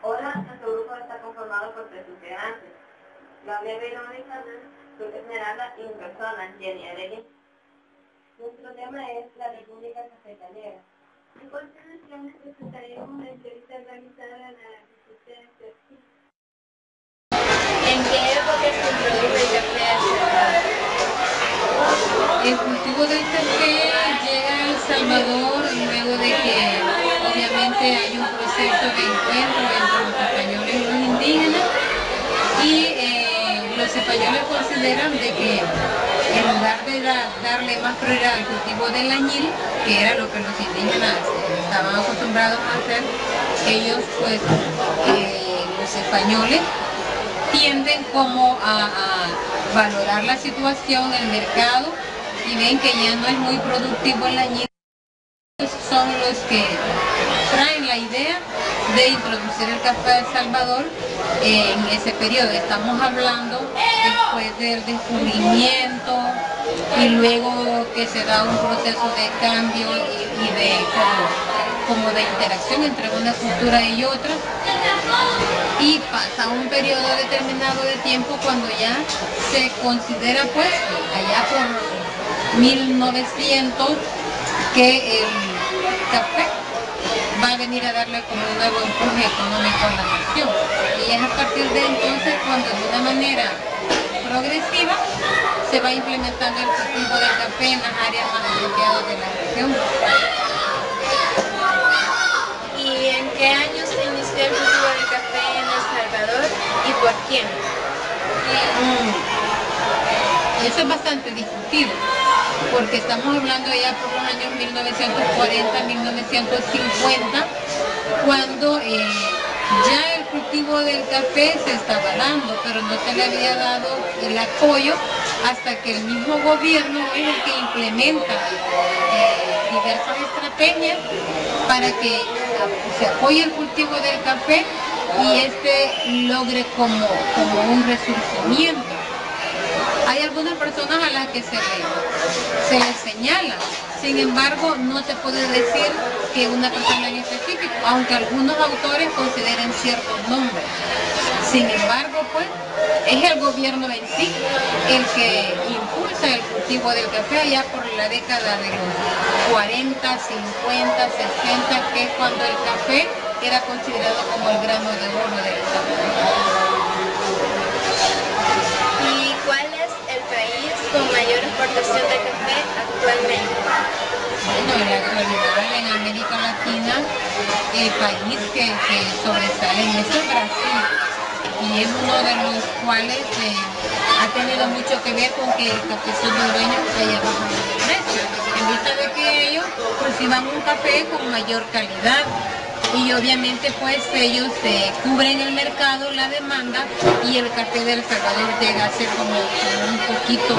Ahora nuestro grupo está conformado por 3 integrantes: Gabriela Verónica, Luz Esmeralda y mi persona, Jenny Alegre. Nuestro tema es la República Cafetalera. A continuación les presentaremos una entrevista realizada a la Resistencia. ¿En qué época se introdujo el café a El Salvador? El cultivo del café llega a El Salvador luego de que obviamente hay un proceso de encuentro entre los españoles y los indígenas, y los españoles consideran de que en lugar de darle más prioridad al cultivo del añil, que era lo que los indígenas estaban acostumbrados a hacer, ellos pues los españoles tienden como a valorar la situación, el mercado, y ven que ya no es muy productivo el añil. Son los que traen la idea de introducir el café a El Salvador en ese periodo. Estamos hablando después del descubrimiento y luego que se da un proceso de cambio y de como de interacción entre una cultura y otra, y pasa un periodo determinado de tiempo cuando ya se considera, pues allá por 1900, que el café va a venir a darle como un nuevo empuje económico a la nación, y es a partir de entonces cuando de una manera progresiva se va implementando el cultivo del café en las áreas más apropiadas de la región. ¿Y en qué año se inició el cultivo del café en El Salvador y por quién? Eso es bastante discutido, porque estamos hablando ya por los años 1940-1950, cuando ya el cultivo del café se estaba dando, pero no se le había dado el apoyo hasta que el mismo gobierno es el que implementa diversas estrategias para que se apoye el cultivo del café y este logre como un resurgimiento. Hay algunas personas a las que se les señala, sin embargo no se puede decir que una persona en específico, aunque algunos autores consideren ciertos nombres. Sin embargo, pues, es el gobierno en sí el que impulsa el cultivo del café allá por la década de los 40, 50, 60, que es cuando el café era considerado como el grano de oro del Salvador. ¿Y cuál es el país con mayor exportación de café actualmente? Bueno, en la actualidad en América Latina el país que sobresale en eso es Brasil, y es uno de los cuales ha tenido mucho que ver con que el café salvadoreño haya bajado de precio, en vista de que ellos cultivan un café con mayor calidad. Y obviamente pues ellos cubren el mercado, la demanda, y el café de El Salvador llega a ser como un poquito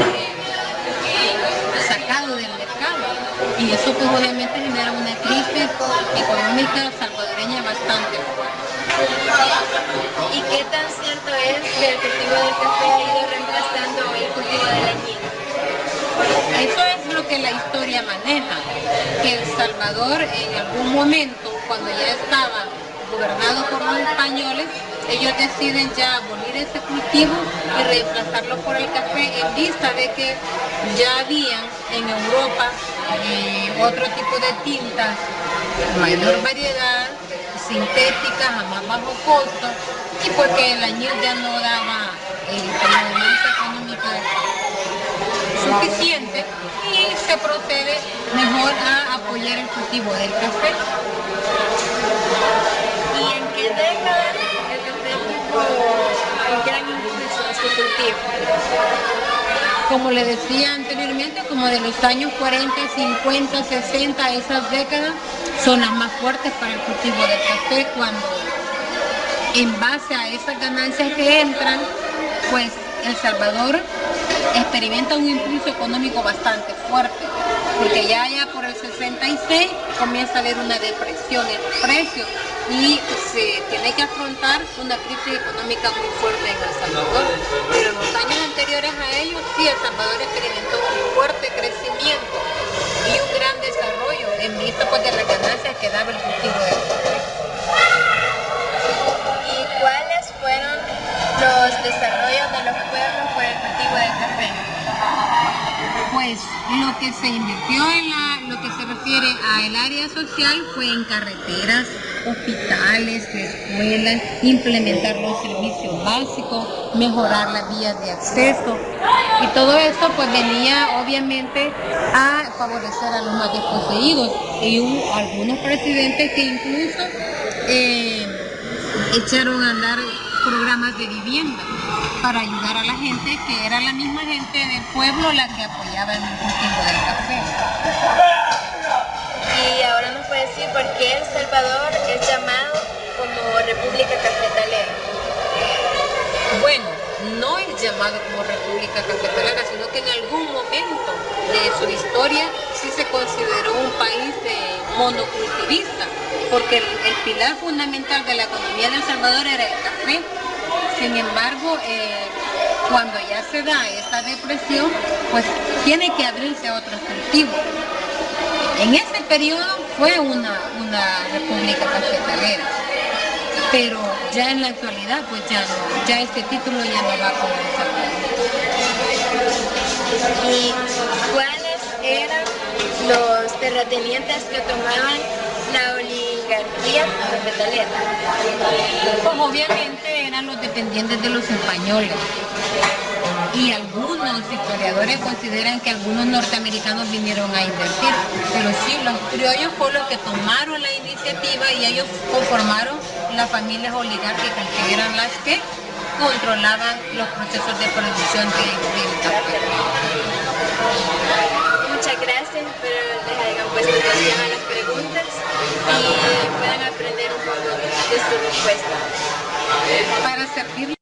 sacado del mercado, y eso pues obviamente genera una crisis económica salvadoreña bastante fuerte. ¿Y qué tan cierto es que el cultivo del café ha ido reemplazando el cultivo del añil? Eso es lo que la historia maneja, que El Salvador en algún momento, cuando ya estaba gobernado por los españoles, ellos deciden ya abolir ese cultivo y reemplazarlo por el café, en vista de que ya habían en Europa otro tipo de tintas, mayor variedad, sintéticas a más bajo costo, y porque el añil ya no daba la demanda económica suficiente, y se procede mejor a apoyar el cultivo del café. ¿Y en qué década el café tuvo un gran impulso en su cultivo? Como le decía anteriormente, como de los años 40, 50, 60, esas décadas son las más fuertes para el cultivo del café, cuando en base a esas ganancias que entran, pues El Salvador experimenta un impulso económico bastante fuerte, porque ya por el 66 comienza a haber una depresión en los precios y se tiene que afrontar una crisis económica muy fuerte en El Salvador. Pero en los años anteriores a ellos, sí, El Salvador experimentó un fuerte crecimiento y un gran desarrollo en vista pues de las ganancias que daba el cultivo del café. desarrollo de los pueblos por el cultivo del café? Pues lo que se invirtió en lo que se refiere al área social fue en carreteras, hospitales, escuelas, implementar los servicios básicos, mejorar las vías de acceso, y todo esto pues venía obviamente a favorecer a los más desposeídos, y hubo algunos presidentes que incluso echaron a andar programas de vivienda para ayudar a la gente, que era la misma gente del pueblo la que apoyaba el cultivo del café. Y ahora nos puede decir por qué El Salvador es llamado como República Cafetalera. Bueno, no es llamado como República Cafetalera, sino que en algún momento de su historia sí se consideró un país monocultivista, porque el pilar fundamental de la economía de El Salvador era el café. Sin embargo, cuando ya se da esta depresión, pues tiene que abrirse a otros cultivos. En ese periodo fue una república cafetalera, pero ya en la actualidad pues ya no, ya este título ya no va con El Salvador. ¿Y cuáles eran los terratenientes que tomaban la oligarquía cafetalera? Pues obviamente eran los dependientes de los españoles, y algunos historiadores consideran que algunos norteamericanos vinieron a invertir, pero sí, los criollos fueron los que tomaron la iniciativa y ellos conformaron las familias oligárquicas, que eran las que controlaban los procesos de producción del café. Muchas gracias, espero les hayan puesto atención a las preguntas y puedan aprender un poco de su respuesta. Para servirle.